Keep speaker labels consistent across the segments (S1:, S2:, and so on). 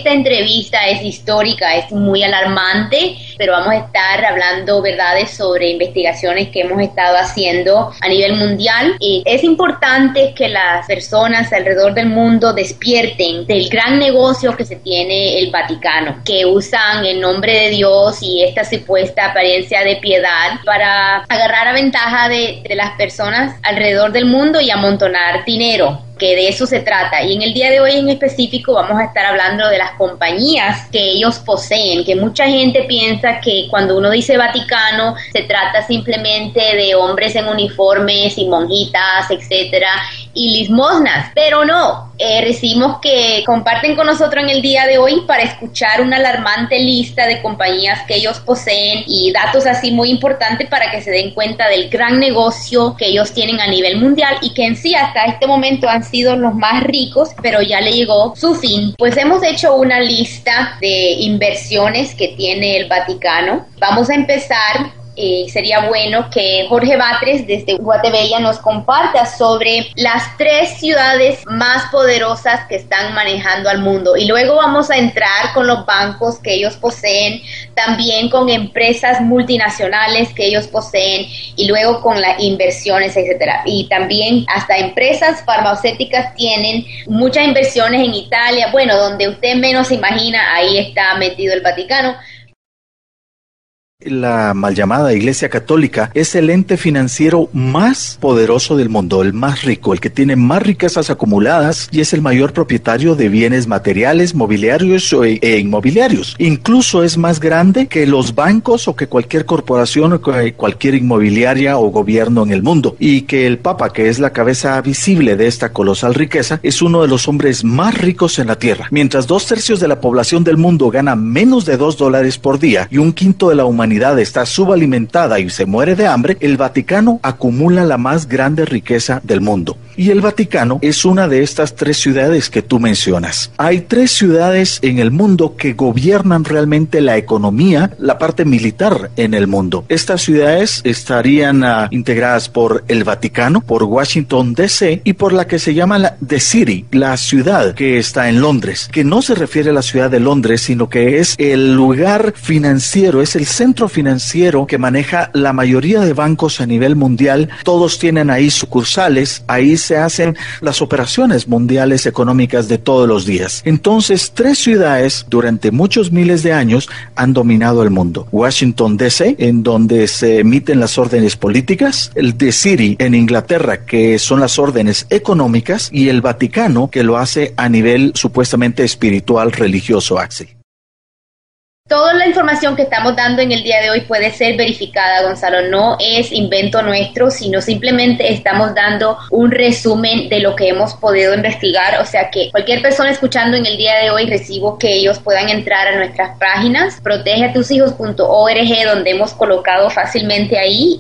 S1: esta entrevista es histórica, es muy alarmante, pero vamos a estar hablando verdades sobre investigaciones que hemos estado haciendo a nivel mundial. Es importante que las personas alrededor del mundo despierten del gran negocio que se tiene el Vaticano, que usan el nombre de Dios y esta supuesta apariencia de piedad para agarrar a ventaja de las personas alrededor del mundo y amontonar dinero, que de eso se trata. Y en el día de hoy en específico vamos a estar hablando de las compañías que ellos poseen, que mucha gente piensa que cuando uno dice Vaticano se trata simplemente de hombres en uniformes y monjitas, etcétera, y limosnas, pero no. Recibimos que comparten con nosotros en el día de hoy para escuchar una alarmante lista de compañías que ellos poseen y datos así muy importantes para que se den cuenta del gran negocio que ellos tienen a nivel mundial y que en sí hasta este momento han sido los más ricos, pero ya le llegó su fin. Pues hemos hecho una lista de inversiones que tiene el Vaticano. Vamos a empezar. Sería bueno que Jorge Batres desde Guatemala nos comparta sobre las 3 ciudades más poderosas que están manejando al mundo, y luego vamos a entrar con los bancos que ellos poseen, también con empresas multinacionales que ellos poseen y luego con las inversiones, etcétera. Y también hasta empresas farmacéuticas tienen muchas inversiones en Italia, bueno, donde usted menos se imagina, ahí está metido el Vaticano.
S2: La mal llamada Iglesia Católica es el ente financiero más poderoso del mundo, el más rico, el que tiene más riquezas acumuladas y es el mayor propietario de bienes materiales, mobiliarios e inmobiliarios. Incluso es más grande que los bancos o que cualquier corporación o que cualquier inmobiliaria o gobierno en el mundo. Y que el Papa, que es la cabeza visible de esta colosal riqueza, es uno de los hombres más ricos en la tierra. Mientras 2/3 de la población del mundo gana menos de $2 por día y 1/5 de la humanidad está subalimentada y se muere de hambre, el Vaticano acumula la más grande riqueza del mundo. Y el Vaticano es una de estas 3 ciudades que tú mencionas. Hay 3 ciudades en el mundo que gobiernan realmente la economía, la parte militar en el mundo. Estas ciudades estarían integradas por el Vaticano, por Washington D.C. y por la que se llama The City, la ciudad que está en Londres, que no se refiere a la ciudad de Londres, sino que es el lugar financiero, es el centro financiero que maneja la mayoría de bancos a nivel mundial. Todos tienen ahí sucursales, ahí se hacen las operaciones mundiales económicas de todos los días. Entonces, 3 ciudades durante muchos miles de años han dominado el mundo. Washington D.C., en donde se emiten las órdenes políticas, el The City en Inglaterra, que son las órdenes económicas, y el Vaticano, que lo hace a nivel supuestamente espiritual, religioso, Axel.
S1: Toda la información que estamos dando en el día de hoy puede ser verificada, Gonzalo. No es invento nuestro, sino simplemente estamos dando un resumen de lo que hemos podido investigar. O sea que cualquier persona escuchando en el día de hoy, recibo que ellos puedan entrar a nuestras páginas, protegeatushijos.org, donde hemos colocado fácilmente ahí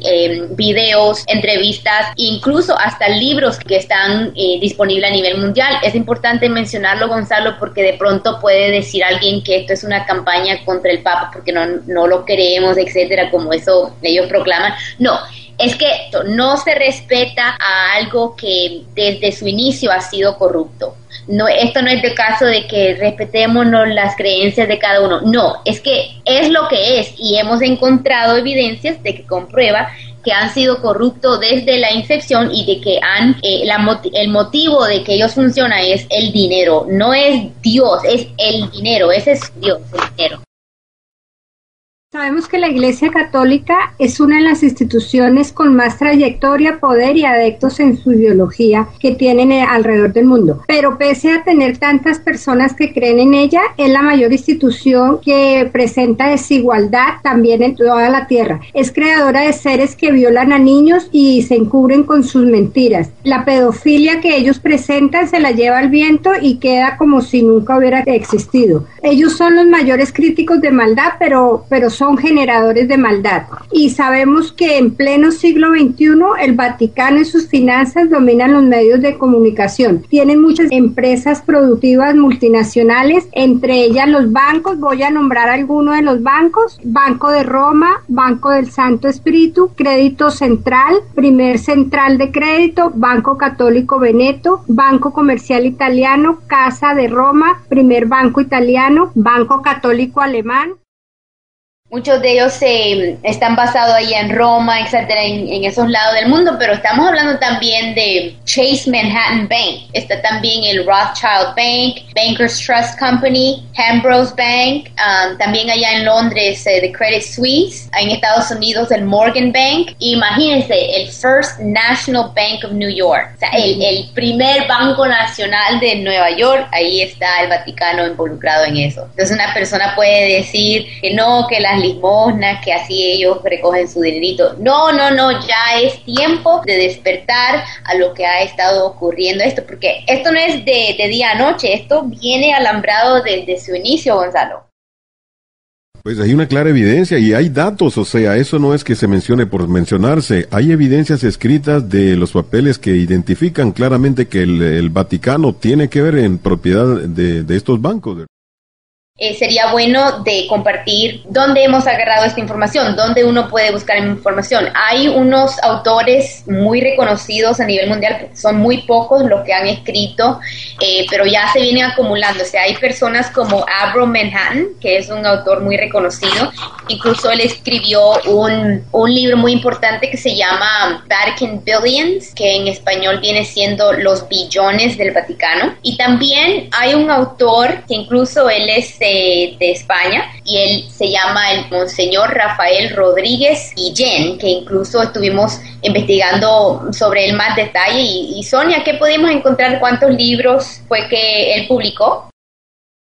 S1: videos, entrevistas, incluso hasta libros que están disponibles a nivel mundial. Es importante mencionarlo, Gonzalo, porque de pronto puede decir alguien que esto es una campaña contra el Papa porque no lo queremos, etcétera, como eso ellos proclaman. No, es que no se respeta a algo que desde su inicio ha sido corrupto. No, esto no es el caso de que respetémonos las creencias de cada uno. No, es que es lo que es y hemos encontrado evidencias de que comprueba que han sido corruptos desde la incepción y de que el motivo de que ellos funcionan es el dinero. No es Dios, es el dinero. Ese es Dios, el dinero.
S3: Sabemos que la Iglesia Católica es una de las instituciones con más trayectoria, poder y adeptos en su ideología que tienen alrededor del mundo. Pero pese a tener tantas personas que creen en ella, es la mayor institución que presenta desigualdad también en toda la tierra. Es creadora de seres que violan a niños y se encubren con sus mentiras. La pedofilia que ellos presentan se la lleva al viento y queda como si nunca hubiera existido. Ellos son los mayores críticos de maldad, pero son son generadores de maldad. Y sabemos que en pleno siglo XXI el Vaticano y sus finanzas dominan los medios de comunicación. Tienen muchas empresas productivas multinacionales, entre ellas los bancos. Voy a nombrar algunos de los bancos: Banco de Roma, Banco del Santo Espíritu, Crédito Central, Primer Central de Crédito, Banco Católico Veneto, Banco Comercial Italiano, Casa de Roma, Primer Banco Italiano, Banco Católico Alemán.
S1: Muchos de ellos están basados ahí en Roma, etcétera, en esos lados del mundo, pero estamos hablando también de Chase Manhattan Bank, está también el Rothschild Bank, Bankers Trust Company, Hambros Bank, también allá en Londres the Credit Suisse, en Estados Unidos el Morgan Bank. Imagínense, el First National Bank of New York, o sea, el primer banco nacional de Nueva York, ahí está el Vaticano involucrado en eso. Entonces una persona puede decir que no, que las limosnas, que así ellos recogen su dinerito. No, ya es tiempo de despertar a lo que ha estado ocurriendo esto, porque esto no es de día a noche, esto viene alambrado desde su inicio, Gonzalo.
S4: Pues hay una clara evidencia y hay datos, o sea, eso no es que se mencione por mencionarse, hay evidencias escritas de los papeles que identifican claramente que el Vaticano tiene que ver en propiedad de estos bancos.
S1: Sería bueno de compartir dónde hemos agarrado esta información, dónde uno puede buscar información. Hay unos autores muy reconocidos a nivel mundial, son muy pocos los que han escrito, pero ya se vienen acumulando. O sea, hay personas como Abram Manhattan, que es un autor muy reconocido. Incluso él escribió un libro muy importante que se llama Vatican Billions, que en español viene siendo Los Billones del Vaticano. Y también hay un autor que incluso él es de España, y él se llama el Monseñor Rafael Rodríguez Guillén, que incluso estuvimos investigando sobre él más detalle. Y Sonia, ¿qué pudimos encontrar? ¿Cuántos libros fue que él publicó?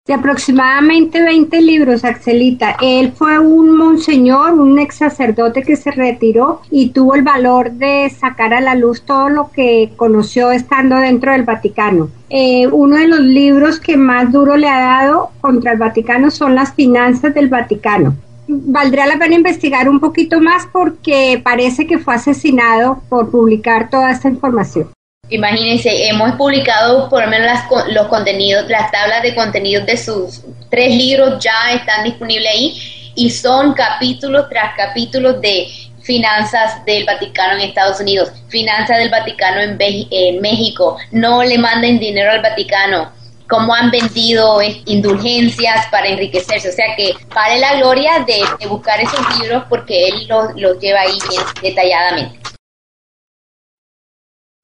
S3: De aproximadamente 20 libros, Axelita. Él fue un monseñor, un ex sacerdote que se retiró y tuvo el valor de sacar a la luz todo lo que conoció estando dentro del Vaticano. Uno de los libros que más duro le ha dado contra el Vaticano son Las finanzas del Vaticano. Valdría la pena investigar un poquito más porque parece que fue asesinado por publicar toda esta información.
S1: Imagínense, hemos publicado por lo menos los contenidos, las tablas de contenidos de sus 3 libros ya están disponibles ahí, y son capítulos tras capítulos de finanzas del Vaticano en Estados Unidos, finanzas del Vaticano en México, no le manden dinero al Vaticano, cómo han vendido indulgencias para enriquecerse. O sea que vale la gloria de buscar esos libros porque él los lleva ahí bien detalladamente.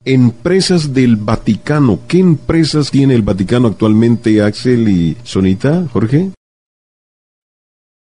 S4: Empresas del Vaticano. ¿Qué empresas tiene el Vaticano actualmente, Axel y Sonita, Jorge?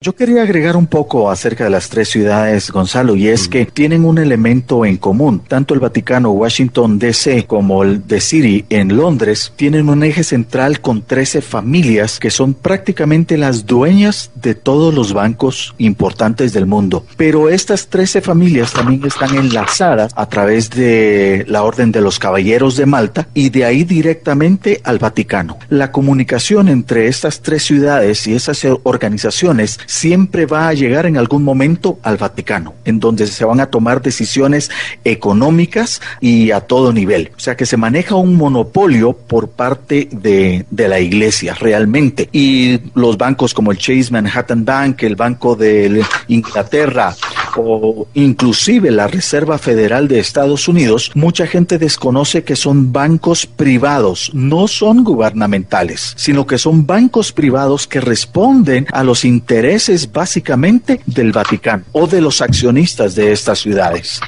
S2: Yo quería agregar un poco acerca de las 3 ciudades, Gonzalo, y es que tienen un elemento en común. Tanto el Vaticano, Washington DC, como el The City en Londres, tienen un eje central con 13 familias que son prácticamente las dueñas de todos los bancos importantes del mundo. Pero estas 13 familias también están enlazadas a través de la Orden de los Caballeros de Malta y de ahí directamente al Vaticano. La comunicación entre estas 3 ciudades y esas organizaciones siempre va a llegar en algún momento al Vaticano, en donde se van a tomar decisiones económicas y a todo nivel. O sea que se maneja un monopolio por parte de la Iglesia realmente. Y los bancos como el Chase Manhattan Bank, el Banco de Inglaterra o inclusive la Reserva Federal de Estados Unidos, mucha gente desconoce que son bancos privados, no son gubernamentales, sino que son bancos privados que responden a los intereses básicamente del Vaticano o de los accionistas de estas ciudades.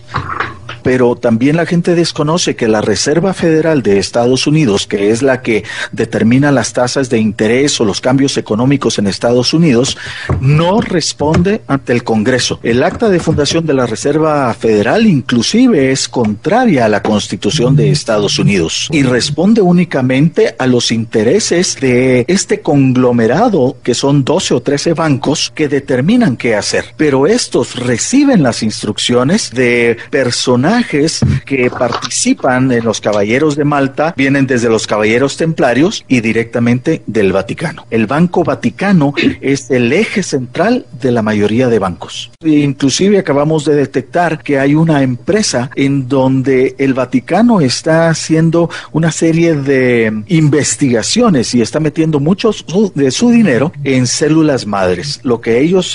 S2: Pero también la gente desconoce que la Reserva Federal de Estados Unidos, que es la que determina las tasas de interés o los cambios económicos en Estados Unidos, no responde ante el Congreso. El acta de fundación de la Reserva Federal inclusive es contraria a la Constitución de Estados Unidos y responde únicamente a los intereses de este conglomerado que son 12 o 13 bancos que determinan qué hacer. Pero estos reciben las instrucciones de personal personajes que participan en los Caballeros de Malta vienen desde los Caballeros Templarios y directamente del Vaticano. El Banco Vaticano es el eje central de la mayoría de bancos. Inclusive acabamos de detectar que hay una empresa en donde el Vaticano está haciendo una serie de investigaciones y está metiendo mucho de su dinero en células madres. Lo que ellos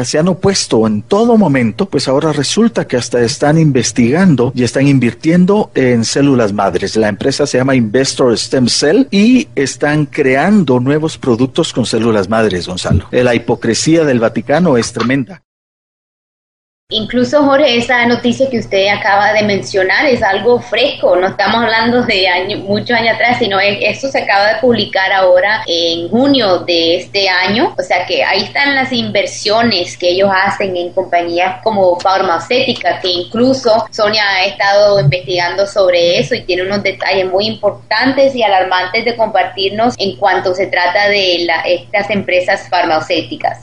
S2: se han opuesto en todo momento, pues ahora resulta que hasta están investigando y están invirtiendo en células madres. La empresa se llama Investor Stem Cell y están creando nuevos productos con células madres, Gonzalo. La hipocresía del Vaticano es tremenda.
S1: Incluso, Jorge, esa noticia que usted acaba de mencionar es algo fresco, no estamos hablando de muchos años atrás, sino esto se acaba de publicar ahora en junio de este año, o sea que ahí están las inversiones que ellos hacen en compañías como farmacéuticas, que incluso Sonia ha estado investigando sobre eso y tiene unos detalles muy importantes y alarmantes de compartirnos en cuanto se trata de estas empresas farmacéuticas.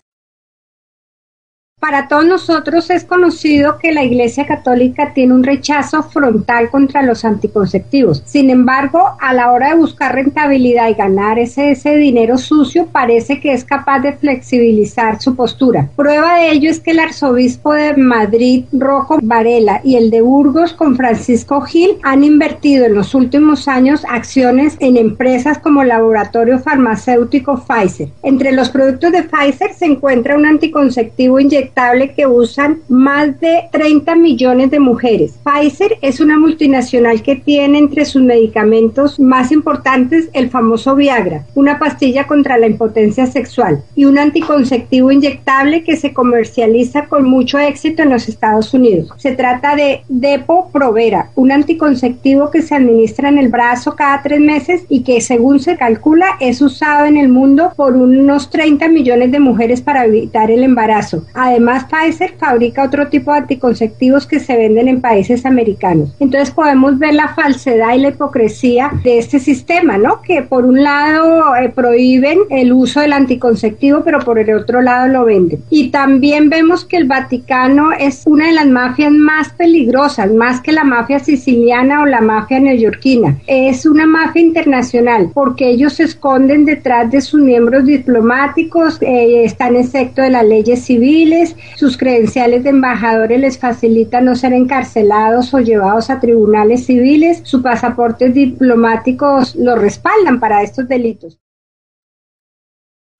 S3: Para todos nosotros es conocido que la Iglesia Católica tiene un rechazo frontal contra los anticonceptivos. Sin embargo, a la hora de buscar rentabilidad y ganar ese dinero sucio, parece que es capaz de flexibilizar su postura. Prueba de ello es que el arzobispo de Madrid, Rocco Varela, y el de Burgos, con Francisco Gil, han invertido en los últimos años acciones en empresas como el laboratorio farmacéutico Pfizer. Entre los productos de Pfizer se encuentra un anticonceptivo inyectable que usan más de 30 millones de mujeres. Pfizer es una multinacional que tiene entre sus medicamentos más importantes el famoso Viagra, una pastilla contra la impotencia sexual, y un anticonceptivo inyectable que se comercializa con mucho éxito en los Estados Unidos. Se trata de Depo-Provera, un anticonceptivo que se administra en el brazo cada 3 meses y que, según se calcula, es usado en el mundo por unos 30 millones de mujeres para evitar el embarazo. Además, Pfizer fabrica otro tipo de anticonceptivos que se venden en países americanos. Entonces podemos ver la falsedad y la hipocresía de este sistema, ¿no? Que por un lado prohíben el uso del anticonceptivo, pero por el otro lado lo venden. Y también vemos que el Vaticano es una de las mafias más peligrosas, más que la mafia siciliana o la mafia neoyorquina. Es una mafia internacional, porque ellos se esconden detrás de sus miembros diplomáticos, están excepto de las leyes civiles. Sus credenciales de embajadores les facilitan no ser encarcelados o llevados a tribunales civiles. Sus pasaportes diplomáticos los respaldan para estos delitos.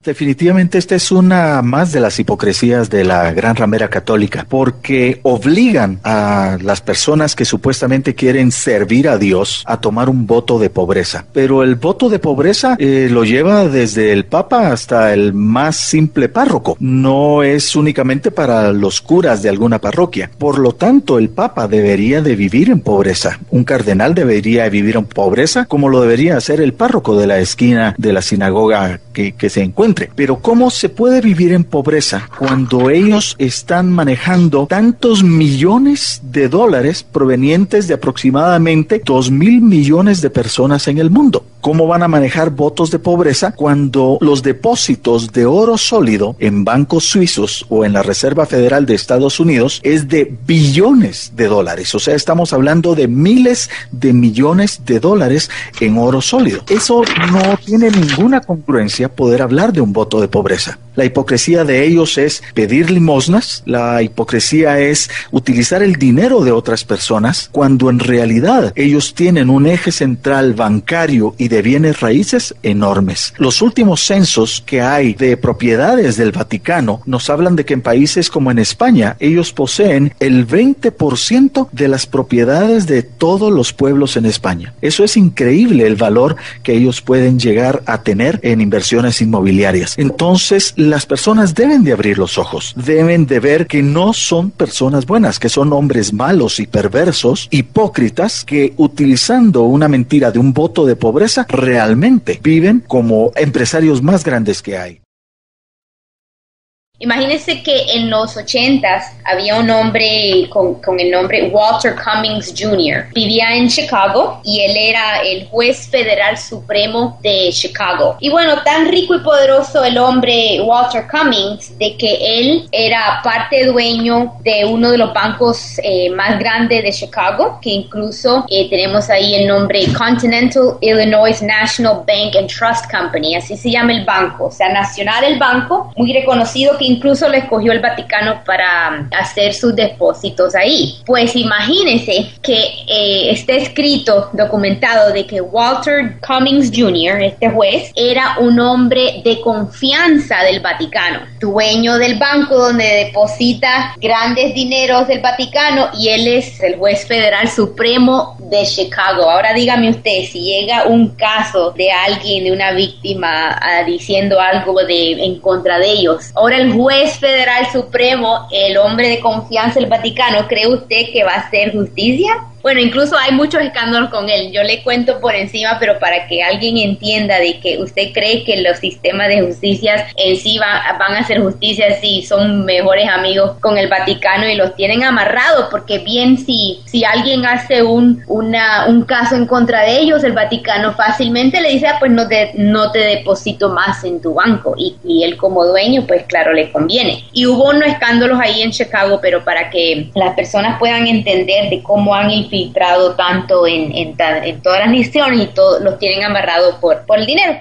S2: Definitivamente esta es una más de las hipocresías de la gran ramera católica, porque obligan a las personas que supuestamente quieren servir a Dios a tomar un voto de pobreza. Pero el voto de pobreza lo lleva desde el Papa hasta el más simple párroco. No es únicamente para los curas de alguna parroquia. Por lo tanto, el Papa debería de vivir en pobreza. Un cardenal debería vivir en pobreza como lo debería hacer el párroco de la esquina de la sinagoga que se encuentre. Pero ¿cómo se puede vivir en pobreza cuando ellos están manejando tantos millones de dólares provenientes de aproximadamente 2,000 millones de personas en el mundo? ¿Cómo van a manejar votos de pobreza cuando los depósitos de oro sólido en bancos suizos o en la Reserva Federal de Estados Unidos es de billones de dólares? O sea, estamos hablando de miles de millones de dólares en oro sólido. Eso no tiene ninguna congruencia poder hablar de un voto de pobreza. La hipocresía de ellos es pedir limosnas, la hipocresía es utilizar el dinero de otras personas, cuando en realidad ellos tienen un eje central bancario y de bienes raíces enormes. Los últimos censos que hay de propiedades del Vaticano nos hablan de que en países como en España, ellos poseen el 20% de las propiedades de todos los pueblos en España. Eso es increíble, el valor que ellos pueden llegar a tener en inversiones inmobiliarias. Entonces, las personas deben de abrir los ojos, deben de ver que no son personas buenas, que son hombres malos y perversos, hipócritas, que utilizando una mentira de un voto de pobreza, realmente viven como empresarios más grandes que hay.
S1: Imagínense que en los 80s había un hombre con el nombre Walter Cummings Jr. Vivía en Chicago y él era el juez federal supremo de Chicago. Y bueno, tan rico y poderoso el hombre Walter Cummings de que él era parte dueño de uno de los bancos más grandes de Chicago, que incluso tenemos ahí el nombre Continental Illinois National Bank and Trust Company, así se llama el banco, o sea, nacional el banco, muy reconocido, que incluso le escogió el Vaticano para hacer sus depósitos ahí. Pues imagínense que está escrito, documentado, de que Walter Cummings Jr., este juez, era un hombre de confianza del Vaticano, dueño del banco donde deposita grandes dineros del Vaticano, y él es el juez federal supremo de Chicago. Ahora dígame usted, si llega un caso de alguien, de una víctima, diciendo algo en contra de ellos, ahora el juez federal supremo, el hombre de confianza del Vaticano, ¿cree usted que va a hacer justicia? Bueno, incluso hay muchos escándalos con él. Yo le cuento por encima, pero para que alguien entienda de que usted cree que los sistemas de justicia en sí van a hacer justicia si son mejores amigos con el Vaticano y los tienen amarrados, porque bien si alguien hace un caso en contra de ellos, el Vaticano fácilmente le dice, pues no te deposito más en tu banco, y él como dueño, pues claro, le conviene. Y hubo unos escándalos ahí en Chicago, pero para que las personas puedan entender de cómo han infiltrado tanto en todas las naciones, y todos los tienen amarrados por el dinero.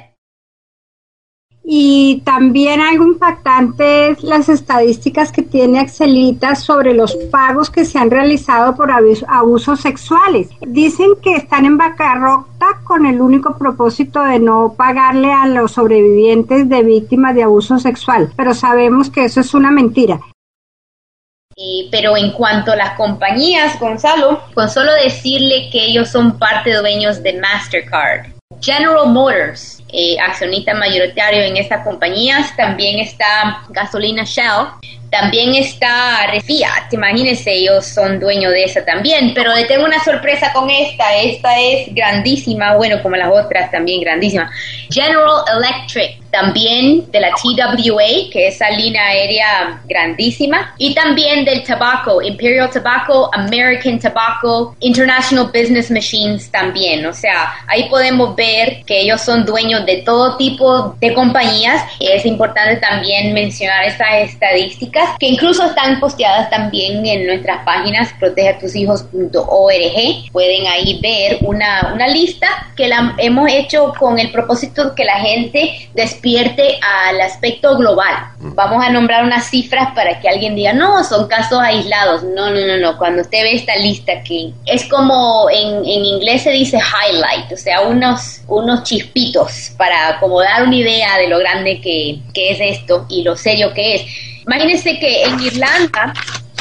S3: Y también algo impactante es las estadísticas que tiene Axelita sobre los pagos que se han realizado por abusos sexuales. Dicen que están en bancarrota con el único propósito de no pagarle a los sobrevivientes de víctimas de abuso sexual, pero sabemos que eso es una mentira.
S1: Pero en cuanto a las compañías, Gonzalo, con solo decirle que ellos son parte dueños de Mastercard, General Motors, accionista mayoritario en estas compañías, también está Gasolina Shell, también está Fiat, imagínense, ellos son dueños de esa también. Pero le tengo una sorpresa con esta es grandísima, bueno, como las otras también grandísima. General Electric, también de la TWA, que es esa línea aérea grandísima, y también del tabaco, Imperial Tobacco, American Tobacco, International Business Machines también. O sea, ahí podemos ver que ellos son dueños de todo tipo de compañías. Es importante también mencionar estas estadísticas, que incluso están posteadas también en nuestras páginas protegeatushijos.org. Pueden ahí ver una lista que la hemos hecho con el propósito de que la gente despierte al aspecto global. Vamos a nombrar unas cifras para que alguien diga, no, son casos aislados. No. Cuando usted ve esta lista, que es como en inglés se dice highlight, o sea, unos chispitos para como dar una idea de lo grande que es esto y lo serio que es. Imagínense que en Irlanda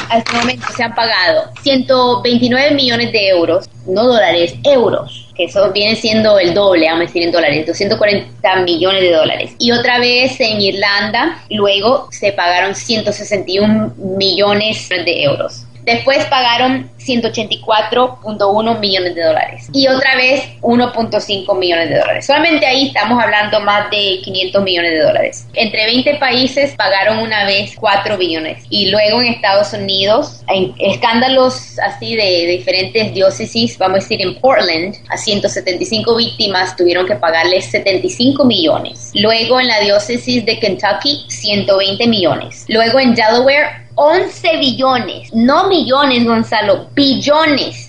S1: hasta este momento se han pagado 129 millones de euros, no dólares, euros, que eso viene siendo el doble, vamos a decir en dólares, 240 millones de dólares. Y otra vez en Irlanda, luego se pagaron 161 millones de euros. Después pagaron 184.1 millones de dólares. Y otra vez 1.5 millones de dólares. Solamente ahí estamos hablando más de 500 millones de dólares. Entre 20 países pagaron una vez 4 billones. Y luego en Estados Unidos, en escándalos así de diferentes diócesis, vamos a decir en Portland, a 175 víctimas tuvieron que pagarles 75 millones. Luego en la diócesis de Kentucky, 120 millones. Luego en Delaware, 11 billones, no millones, Gonzalo, billones.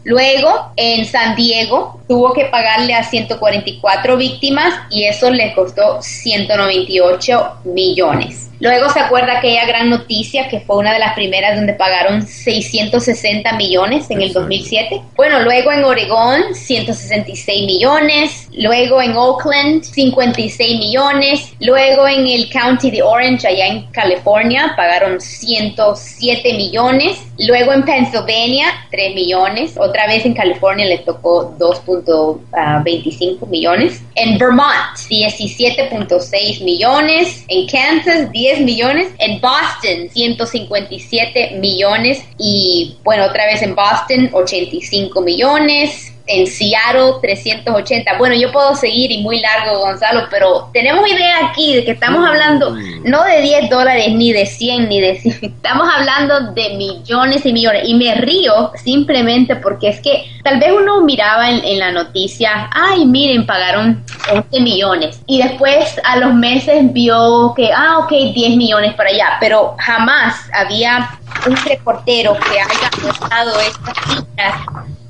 S1: Luego en San Diego tuvo que pagarle a 144 víctimas y eso les costó 198 millones. Luego se acuerda aquella gran noticia que fue una de las primeras donde pagaron 660 millones en el 2007. Bueno, luego en Oregón 166 millones, luego en Oakland 56 millones, luego en el County de Orange allá en California pagaron 107 millones, luego en Pennsylvania 3 millones, otra vez en California les tocó 2.25 millones, en Vermont 17.6 millones, en Kansas 10 millones, en Boston 157 millones y bueno, otra vez en Boston 85 millones, en Seattle 380. Bueno, yo puedo seguir y muy largo, Gonzalo, pero tenemos idea aquí de que estamos hablando no de $10, ni de 100, ni de 100. Estamos hablando de millones y millones. Y me río simplemente porque es que tal vez uno miraba en la noticia, ay, miren, pagaron 11 millones. Y después a los meses vio que, ok, 10 millones para allá. Pero jamás había un reportero que haya anotado estas cifras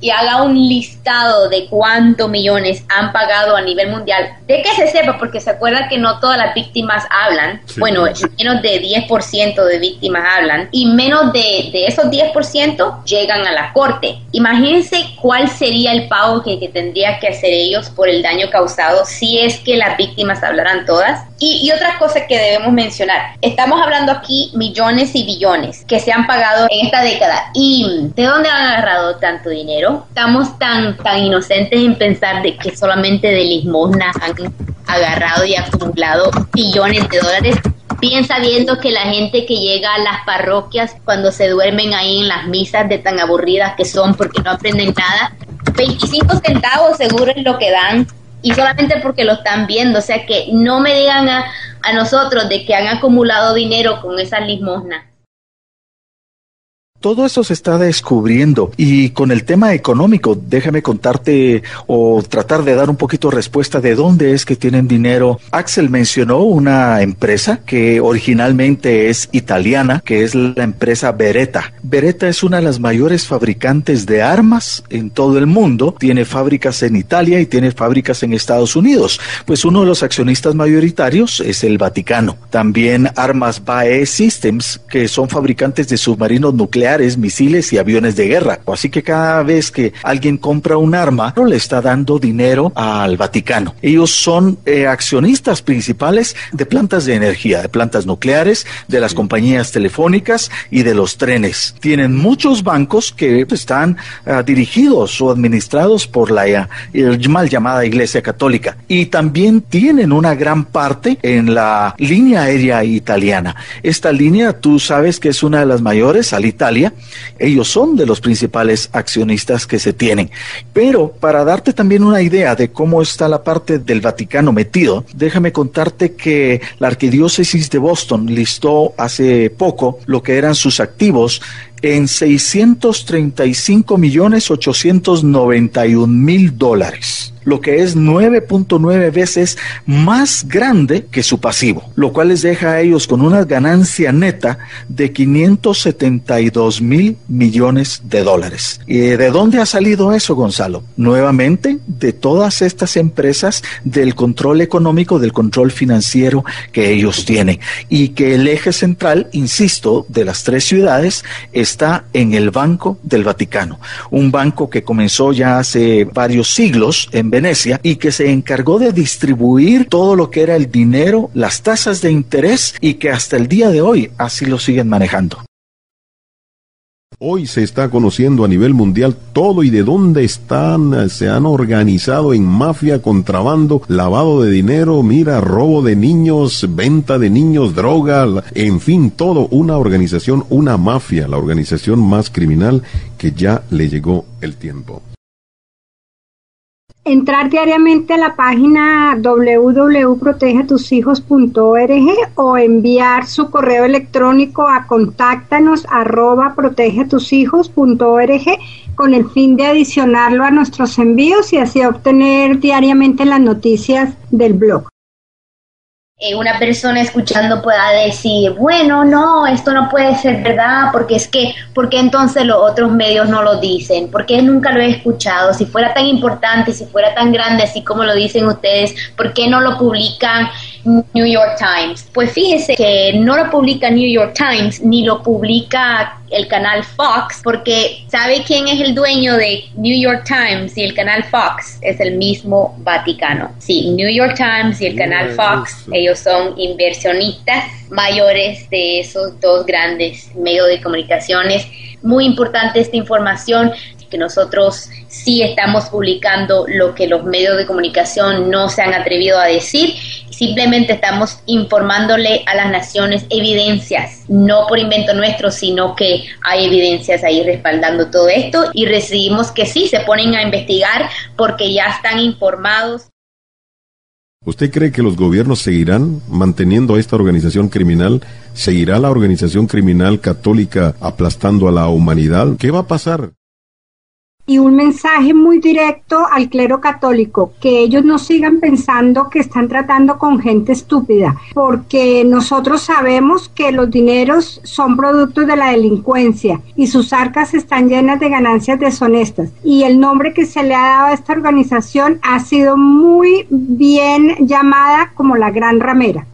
S1: y haga un listado de cuántos millones han pagado a nivel mundial, de que se sepa, porque se acuerda que no todas las víctimas hablan, sí. Bueno, menos de 10% de víctimas hablan, y menos de esos 10% llegan a la corte. Imagínense cuál sería el pago que tendría que hacer ellos por el daño causado si es que las víctimas hablaran todas. Y otra cosa que debemos mencionar, estamos hablando aquí millones y billones que se han pagado en esta década. ¿Y de dónde han agarrado tanto dinero? Estamos tan inocentes en pensar de que solamente de limosna han agarrado y acumulado billones de dólares. Bien sabiendo que la gente que llega a las parroquias cuando se duermen ahí en las misas de tan aburridas que son porque no aprenden nada, 25 centavos seguro es lo que dan. Y solamente porque lo están viendo, o sea que no me digan a nosotros de que han acumulado dinero con esas limosnas.
S2: Todo eso se está descubriendo, y con el tema económico, déjame contarte o tratar de dar un poquito respuesta de dónde es que tienen dinero. Axel mencionó una empresa que originalmente es italiana, que es la empresa Beretta. Beretta es una de las mayores fabricantes de armas en todo el mundo. Tiene fábricas en Italia y tiene fábricas en Estados Unidos. Pues uno de los accionistas mayoritarios es el Vaticano. También Armas BAE Systems, que son fabricantes de submarinos nucleares, misiles y aviones de guerra. Así que cada vez que alguien compra un arma, le está dando dinero al Vaticano. Ellos son accionistas principales de plantas de energía, de plantas nucleares, de las compañías telefónicas y de los trenes. Tienen muchos bancos que están dirigidos o administrados por la mal llamada Iglesia Católica, y también tienen una gran parte en la línea aérea italiana. Esta línea, tú sabes que es una de las mayores, Alitalia. Ellos son de los principales accionistas que se tienen. Pero para darte también una idea de cómo está la parte del Vaticano metido, déjame contarte que la Arquidiócesis de Boston listó hace poco lo que eran sus activos en $635,891,000, lo que es 9.9 veces más grande que su pasivo, lo cual les deja a ellos con una ganancia neta de $572 mil millones. ¿Y de dónde ha salido eso, Gonzalo? Nuevamente, de todas estas empresas, del control económico, del control financiero que ellos tienen, y que el eje central, insisto, de las tres ciudades está en el Banco del Vaticano, un banco que comenzó ya hace varios siglos en Venecia y que se encargó de distribuir todo lo que era el dinero, las tasas de interés, y que hasta el día de hoy así lo siguen manejando.
S4: Hoy se está conociendo a nivel mundial todo y de dónde se han organizado en mafia, contrabando, lavado de dinero, robo de niños, venta de niños, droga, en fin, todo una organización, una mafia, la organización más criminal que ya le llegó el tiempo.
S3: Entrar diariamente a la página www.protegeatushijos.org o enviar su correo electrónico a contáctanos@protegeatushijos.org con el fin de adicionarlo a nuestros envíos y así obtener diariamente las noticias del blog.
S1: Una persona escuchando pueda decir, bueno, no, esto no puede ser verdad, porque es que, ¿por qué entonces los otros medios no lo dicen? ¿Por qué nunca lo he escuchado? Si fuera tan importante, si fuera tan grande, así como lo dicen ustedes, ¿por qué no lo publican New York Times? Pues fíjese que no lo publica New York Times, ni lo publica el canal Fox, porque ¿sabe quién es el dueño de New York Times y el canal Fox? Es el mismo Vaticano. Sí, New York Times y el canal Fox, ellos son inversionistas mayores de esos dos grandes medios de comunicaciones. Muy importante esta información, que nosotros sí estamos publicando lo que los medios de comunicación no se han atrevido a decir, Simplemente estamos informándole a las naciones evidencias, no por invento nuestro, sino que hay evidencias ahí respaldando todo esto, y recibimos que sí, se ponen a investigar porque ya están informados.
S4: ¿Usted cree que los gobiernos seguirán manteniendo a esta organización criminal? ¿Seguirá la organización criminal católica aplastando a la humanidad? ¿Qué va a pasar?
S3: Y un mensaje muy directo al clero católico, que ellos no sigan pensando que están tratando con gente estúpida, porque nosotros sabemos que los dineros son productos de la delincuencia y sus arcas están llenas de ganancias deshonestas, y el nombre que se le ha dado a esta organización ha sido muy bien llamada como la Gran Ramera.